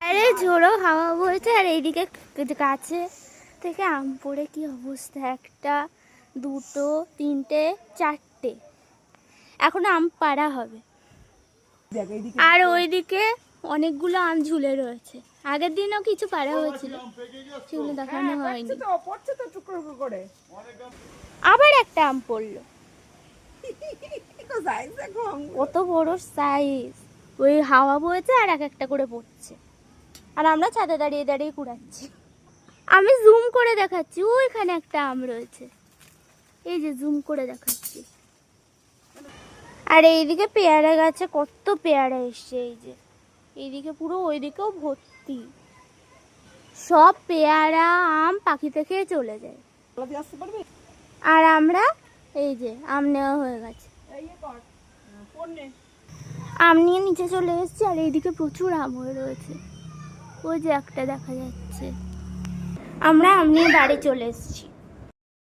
আরে ঝোড়ো হাওয়া বইছে আর এইদিকে গাছে থেকে আম পড়ে কি অবস্থা, একটা দুটো তিনটে চারটে, এখন আম পাড়া হবে। আর ওইদিকে অনেকগুলো আম ঝুলে রয়েছে, আগের দিনও কিছু পাড়া হয়েছিল, সেগুলো দেখানো হয়নি। আবার একটা আম পড়লো, কত বড় সাইজ, ওই হাওয়া বইছে আর এক একটা করে পড়ছে, আর আমরা ছাদে দাঁড়িয়ে দাঁড়িয়ে কুড়াচ্ছি। আমি জুম করে দেখাচ্ছি, ওইখানে একটা আম রয়েছে, এই যে জুম করে দেখাচ্ছি। আর এইদিকে পেয়ারা গাছে কত পেয়ারা এসছে, এই যে এইদিকে পুরো, ওইদিকেও ভর্তি, সব পেয়ারা আম পাখিতে খেয়ে চলে যায়। আর আমরা এই যে আম নেওয়া হয়ে গেছে, আম নিয়ে নিচে চলে এসেছি। আর এইদিকে প্রচুর আম হয়ে রয়েছে, ওই যে একটা দেখা যাচ্ছে। আমরা আম নিয়ে বাড়ি চলে এসেছি।